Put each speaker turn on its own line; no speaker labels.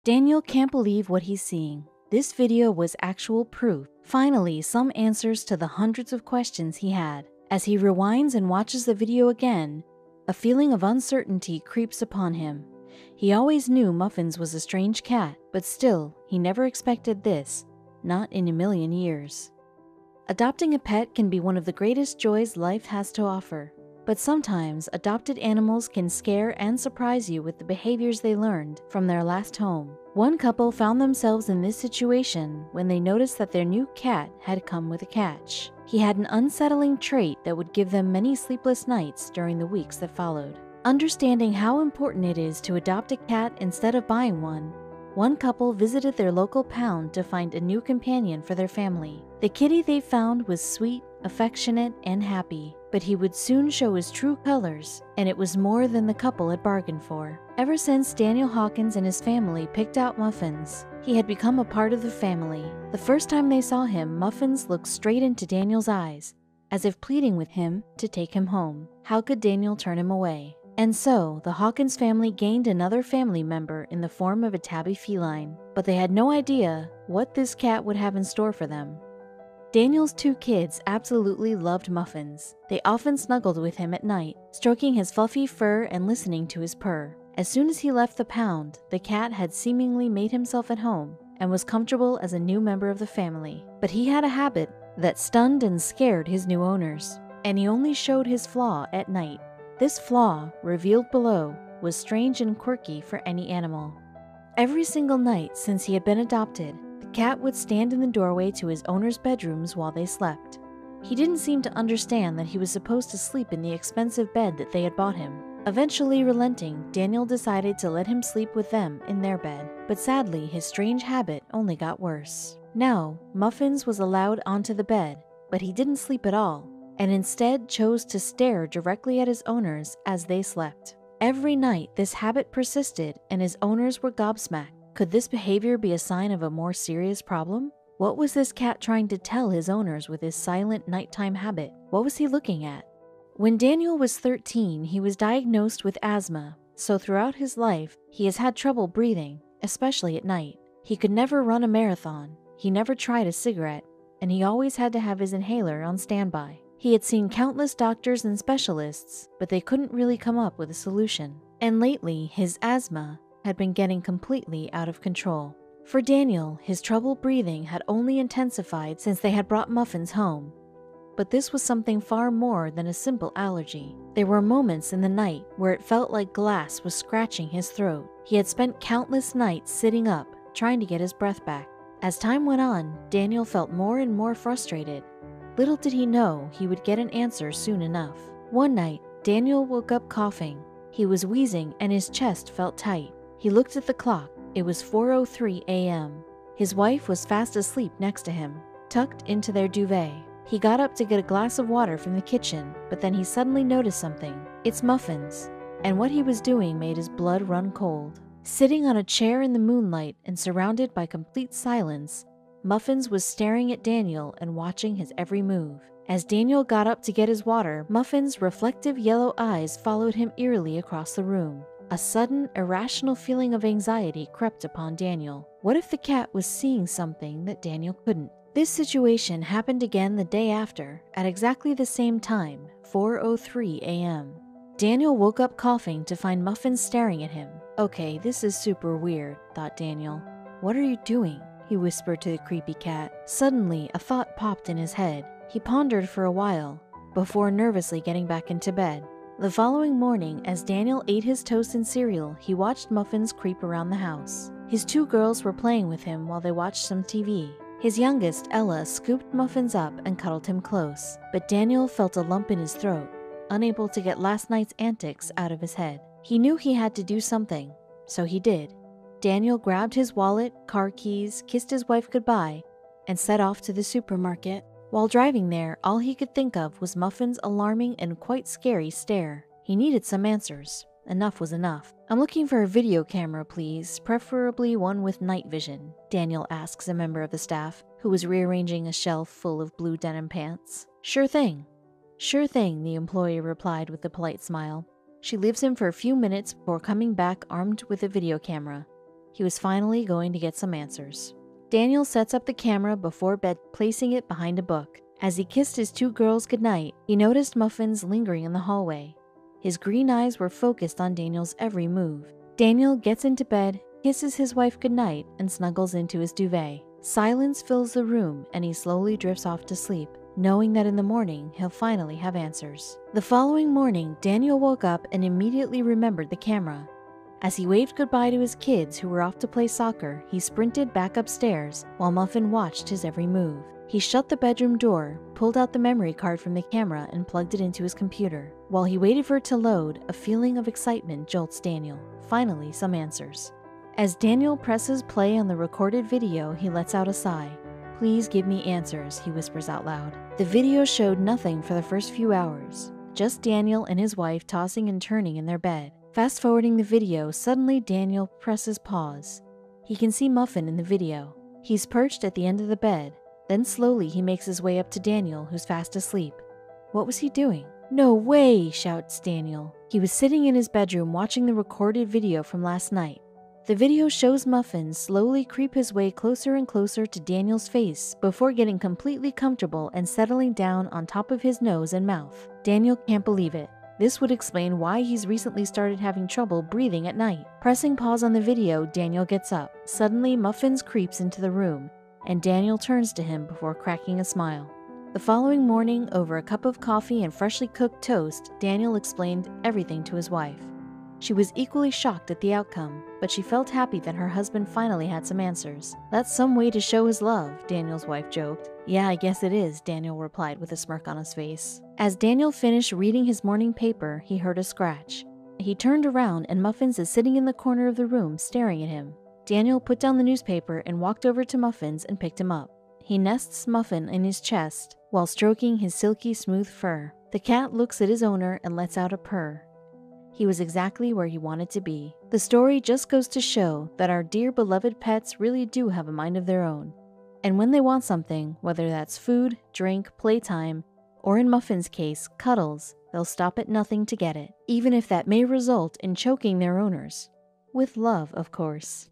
Daniel can't believe what he's seeing. This video was actual proof. Finally, some answers to the hundreds of questions he had. As he rewinds and watches the video again, a feeling of uncertainty creeps upon him. He always knew Muffins was a strange cat, but still, he never expected this. Not in a million years. Adopting a pet can be one of the greatest joys life has to offer. But sometimes, adopted animals can scare and surprise you with the behaviors they learned from their last home. One couple found themselves in this situation when they noticed that their new cat had come with a catch. He had an unsettling trait that would give them many sleepless nights during the weeks that followed. Understanding how important it is to adopt a cat instead of buying one couple visited their local pound to find a new companion for their family. The kitty they found was sweet, affectionate, and happy, but he would soon show his true colors, and it was more than the couple had bargained for. Ever since Daniel Hawkins and his family picked out Muffins, he had become a part of the family. The first time they saw him, Muffins looked straight into Daniel's eyes, as if pleading with him to take him home. How could Daniel turn him away? And so, the Hawkins family gained another family member in the form of a tabby feline, but they had no idea what this cat would have in store for them. Daniel's two kids absolutely loved Muffins. They often snuggled with him at night, stroking his fluffy fur and listening to his purr. As soon as he left the pound, the cat had seemingly made himself at home and was comfortable as a new member of the family. But he had a habit that stunned and scared his new owners, and he only showed his flaw at night. This flaw, revealed below, was strange and quirky for any animal. Every single night since he had been adopted, the cat would stand in the doorway to his owner's bedrooms while they slept. He didn't seem to understand that he was supposed to sleep in the expensive bed that they had bought him. Eventually relenting, Daniel decided to let him sleep with them in their bed, but sadly his strange habit only got worse. Now, Muffins was allowed onto the bed, but he didn't sleep at all, and instead chose to stare directly at his owners as they slept. Every night, this habit persisted and his owners were gobsmacked. Could this behavior be a sign of a more serious problem? What was this cat trying to tell his owners with his silent nighttime habit? What was he looking at? When Daniel was 13, he was diagnosed with asthma, so throughout his life, he has had trouble breathing, especially at night. He could never run a marathon, he never tried a cigarette, and he always had to have his inhaler on standby. He had seen countless doctors and specialists, but they couldn't really come up with a solution. And lately, his asthma had been getting completely out of control. For Daniel, his trouble breathing had only intensified since they had brought Muffins home. But this was something far more than a simple allergy. There were moments in the night where it felt like glass was scratching his throat. He had spent countless nights sitting up, trying to get his breath back. As time went on, Daniel felt more and more frustrated. Little did he know he would get an answer soon enough. One night, Daniel woke up coughing. He was wheezing and his chest felt tight. He looked at the clock. It was 4:03 a.m. His wife was fast asleep next to him, tucked into their duvet. He got up to get a glass of water from the kitchen, but then he suddenly noticed something. It's Muffins, and what he was doing made his blood run cold. Sitting on a chair in the moonlight and surrounded by complete silence, Muffins was staring at Daniel and watching his every move. As Daniel got up to get his water, Muffins' reflective yellow eyes followed him eerily across the room. A sudden, irrational feeling of anxiety crept upon Daniel. What if the cat was seeing something that Daniel couldn't? This situation happened again the day after, at exactly the same time, 4:03 a.m. Daniel woke up coughing to find Muffins staring at him. Okay, this is super weird, thought Daniel. What are you doing? He whispered to the creepy cat. Suddenly, a thought popped in his head. He pondered for a while, before nervously getting back into bed. The following morning, as Daniel ate his toast and cereal, he watched Muffins creep around the house. His two girls were playing with him while they watched some TV. His youngest, Ella, scooped Muffins up and cuddled him close, but Daniel felt a lump in his throat, unable to get last night's antics out of his head. He knew he had to do something, so he did. Daniel grabbed his wallet, car keys, kissed his wife goodbye, and set off to the supermarket. While driving there, all he could think of was Muffins' alarming and quite scary stare. He needed some answers. Enough was enough. "I'm looking for a video camera, please, preferably one with night vision," Daniel asks a member of the staff, who was rearranging a shelf full of blue denim pants. "Sure thing." "Sure thing," the employee replied with a polite smile. She leaves him for a few minutes before coming back armed with a video camera. He was finally going to get some answers. Daniel sets up the camera before bed, placing it behind a book. As he kissed his 2 girls goodnight, he noticed Muffins lingering in the hallway. His green eyes were focused on Daniel's every move. Daniel gets into bed, kisses his wife goodnight, and snuggles into his duvet. Silence fills the room, and he slowly drifts off to sleep, knowing that in the morning he'll finally have answers. The following morning, Daniel woke up and immediately remembered the camera. As he waved goodbye to his kids who were off to play soccer, he sprinted back upstairs while Muffin watched his every move. He shut the bedroom door, pulled out the memory card from the camera, and plugged it into his computer. While he waited for it to load, a feeling of excitement jolts Daniel. Finally, some answers. As Daniel presses play on the recorded video, he lets out a sigh. "Please give me answers," he whispers out loud. The video showed nothing for the first few hours, just Daniel and his wife tossing and turning in their bed. Fast forwarding the video, suddenly Daniel presses pause. He can see Muffin in the video. He's perched at the end of the bed. Then slowly he makes his way up to Daniel, who's fast asleep. What was he doing? "No way!" shouts Daniel. He was sitting in his bedroom watching the recorded video from last night. The video shows Muffin slowly creep his way closer and closer to Daniel's face before getting completely comfortable and settling down on top of his nose and mouth. Daniel can't believe it. This would explain why he's recently started having trouble breathing at night. Pressing pause on the video, Daniel gets up. Suddenly, Muffins creeps into the room, and Daniel turns to him before cracking a smile. The following morning, over a cup of coffee and freshly cooked toast, Daniel explained everything to his wife. She was equally shocked at the outcome, but she felt happy that her husband finally had some answers. "That's some way to show his love," Daniel's wife joked. "Yeah, I guess it is," Daniel replied with a smirk on his face. As Daniel finished reading his morning paper, he heard a scratch. He turned around and Muffins is sitting in the corner of the room staring at him. Daniel put down the newspaper and walked over to Muffins and picked him up. He nests Muffin in his chest while stroking his silky smooth fur. The cat looks at his owner and lets out a purr. He was exactly where he wanted to be. The story just goes to show that our dear beloved pets really do have a mind of their own. And when they want something, whether that's food, drink, playtime, or in Muffin's case, cuddles, they'll stop at nothing to get it, even if that may result in choking their owners. With love, of course.